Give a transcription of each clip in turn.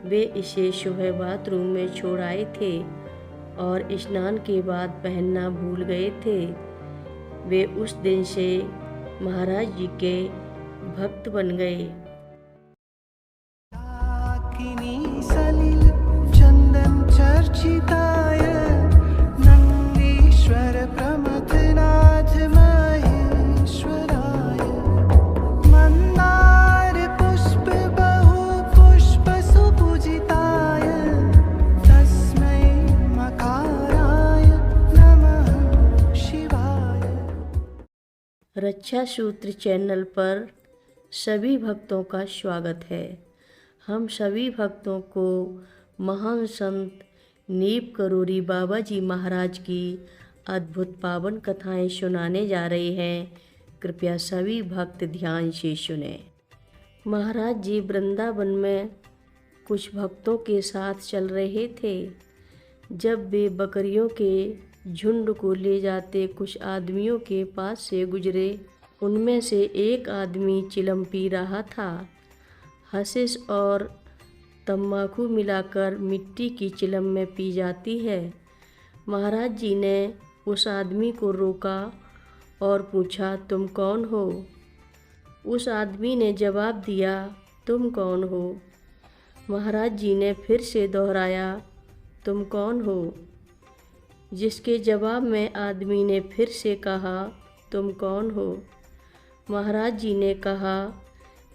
वे इसे सुबह बाथरूम में छोड़ आए थे और स्नान के बाद पहनना भूल गए थे। वे उस दिन से महाराज जी के भक्त बन गए। सलिल चंदन चर्चिताय नंदीश्वर प्रमथनाथ महेश्वराय मंदार पुष्प बहु पुष्प सुपूजिताय तस्मै मकाराय नमः शिवाय। रक्षा सूत्र चैनल पर सभी भक्तों का स्वागत है। हम सभी भक्तों को महान संत नीप करोरी बाबा जी महाराज की अद्भुत पावन कथाएं सुनाने जा रहे हैं। कृपया सभी भक्त ध्यान से सुने। महाराज जी वृंदावन में कुछ भक्तों के साथ चल रहे थे। जब वे बकरियों के झुंड को ले जाते कुछ आदमियों के पास से गुजरे। उनमें से एक आदमी चिलम पी रहा था। हशीश और तम्बाकू मिलाकर मिट्टी की चिलम में पी जाती है। महाराज जी ने उस आदमी को रोका और पूछा, तुम कौन हो? उस आदमी ने जवाब दिया, तुम कौन हो? महाराज जी ने फिर से दोहराया, तुम कौन हो? जिसके जवाब में आदमी ने फिर से कहा, तुम कौन हो? महाराज जी ने कहा,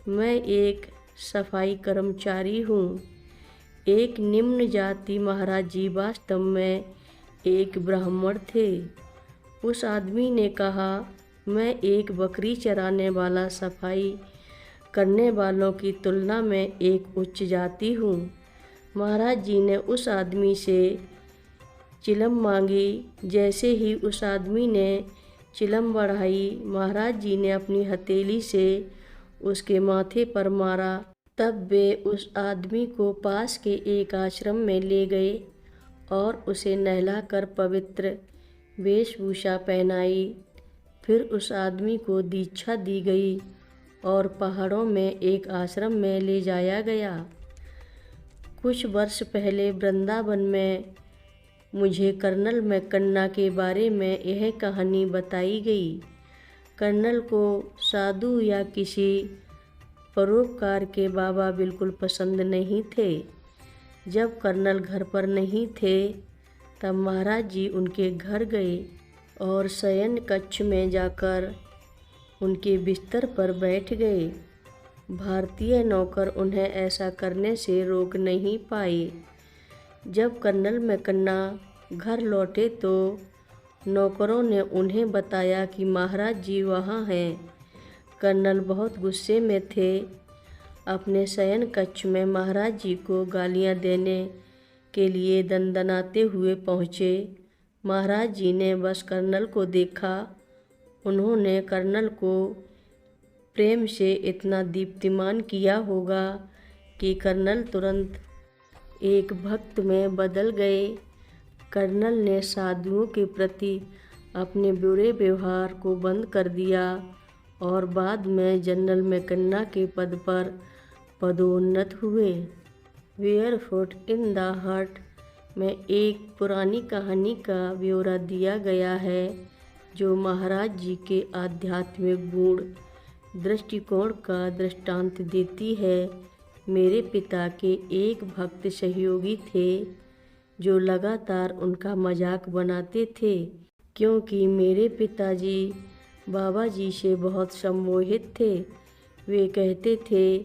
मैं एक सफाई कर्मचारी हूँ, एक निम्न जाति। महाराज जी वास्तव में एक ब्राह्मण थे। उस आदमी ने कहा, मैं एक बकरी चराने वाला सफाई करने वालों की तुलना में एक उच्च जाति हूँ। महाराज जी ने उस आदमी से चिलम मांगी। जैसे ही उस आदमी ने चिलम बढ़ाई, महाराज जी ने अपनी हथेली से उसके माथे पर मारा। तब वे उस आदमी को पास के एक आश्रम में ले गए और उसे नहलाकर पवित्र वेशभूषा पहनाई। फिर उस आदमी को दीक्षा दी गई और पहाड़ों में एक आश्रम में ले जाया गया। कुछ वर्ष पहले वृंदावन में मुझे कर्नल मैकन्ना के बारे में यह कहानी बताई गई। कर्नल को साधु या किसी परोपकार के बाबा बिल्कुल पसंद नहीं थे। जब कर्नल घर पर नहीं थे तब महाराज जी उनके घर गए और शयन कक्ष में जाकर उनके बिस्तर पर बैठ गए। भारतीय नौकर उन्हें ऐसा करने से रोक नहीं पाए। जब कर्नल मैकन्ना घर लौटे तो नौकरों ने उन्हें बताया कि महाराज जी वहाँ हैं। कर्नल बहुत गुस्से में थे। अपने शयन कक्ष में महाराज जी को गालियाँ देने के लिए दंदनाते हुए पहुँचे। महाराज जी ने बस कर्नल को देखा। उन्होंने कर्नल को प्रेम से इतना दीप्तिमान किया होगा कि कर्नल तुरंत एक भक्त में बदल गए। कर्नल ने साधुओं के प्रति अपने बुरे व्यवहार को बंद कर दिया और बाद में जनरल मैकन्ना के पद पर पदोन्नत हुए। बेयरफुट इन द हट में एक पुरानी कहानी का ब्यौरा दिया गया है जो महाराज जी के आध्यात्मिक गुण दृष्टिकोण का दृष्टांत देती है। मेरे पिता के एक भक्त सहयोगी थे जो लगातार उनका मजाक बनाते थे, क्योंकि मेरे पिताजी बाबा जी से बहुत सम्मोहित थे। वे कहते थे,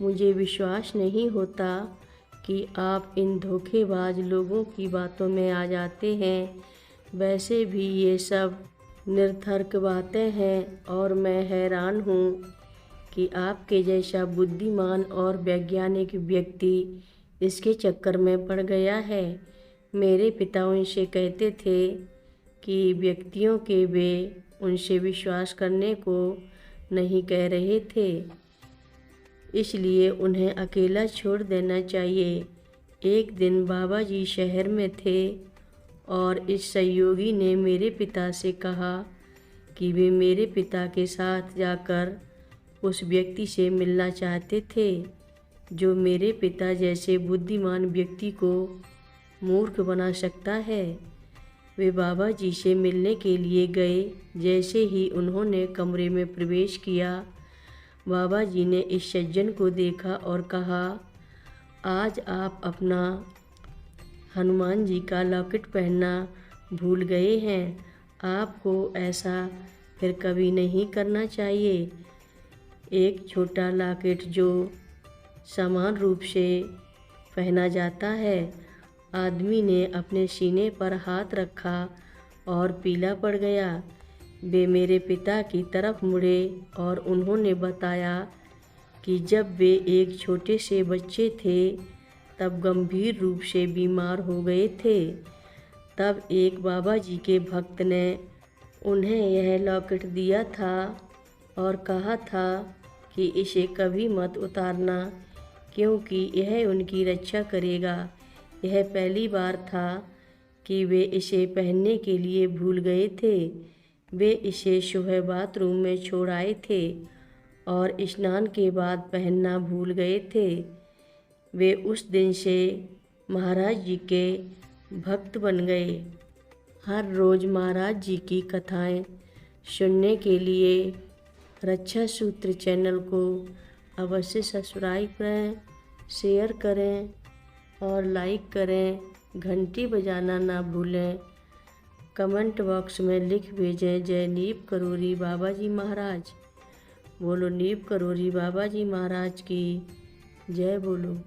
मुझे विश्वास नहीं होता कि आप इन धोखेबाज लोगों की बातों में आ जाते हैं। वैसे भी ये सब निरर्थक बातें हैं और मैं हैरान हूँ कि आपके जैसा बुद्धिमान और वैज्ञानिक व्यक्ति इसके चक्कर में पड़ गया है। मेरे पिता उनसे कहते थे कि व्यक्तियों के वे उनसे विश्वास करने को नहीं कह रहे थे, इसलिए उन्हें अकेला छोड़ देना चाहिए। एक दिन बाबा जी शहर में थे और इस सहयोगी ने मेरे पिता से कहा कि वे मेरे पिता के साथ जाकर उस व्यक्ति से मिलना चाहते थे। जो मेरे पिता जैसे बुद्धिमान व्यक्ति को मूर्ख बना सकता है। वे बाबा जी से मिलने के लिए गए। जैसे ही उन्होंने कमरे में प्रवेश किया, बाबा जी ने इस सज्जन को देखा और कहा, आज आप अपना हनुमान जी का लॉकेट पहनना भूल गए हैं। आपको ऐसा फिर कभी नहीं करना चाहिए। एक छोटा लॉकेट जो समान रूप से पहना जाता है। आदमी ने अपने सीने पर हाथ रखा और पीला पड़ गया। वे मेरे पिता की तरफ मुड़े और उन्होंने बताया कि जब वे एक छोटे से बच्चे थे तब गंभीर रूप से बीमार हो गए थे। तब एक बाबा जी के भक्त ने उन्हें यह लॉकेट दिया था और कहा था कि इसे कभी मत उतारना, क्योंकि यह उनकी रक्षा करेगा। यह पहली बार था कि वे इसे पहनने के लिए भूल गए थे। वे इसे सुबह बाथरूम में छोड़ आए थे और स्नान के बाद पहनना भूल गए थे। वे उस दिन से महाराज जी के भक्त बन गए। हर रोज़ महाराज जी की कथाएं सुनने के लिए रक्षा सूत्र चैनल को अवश्य सब्सक्राइब करें, शेयर करें और लाइक करें। घंटी बजाना ना भूलें। कमेंट बॉक्स में लिख भेजें, जय नीम करोली बाबा जी महाराज। बोलो नीम करोली बाबा जी महाराज की जय बोलो।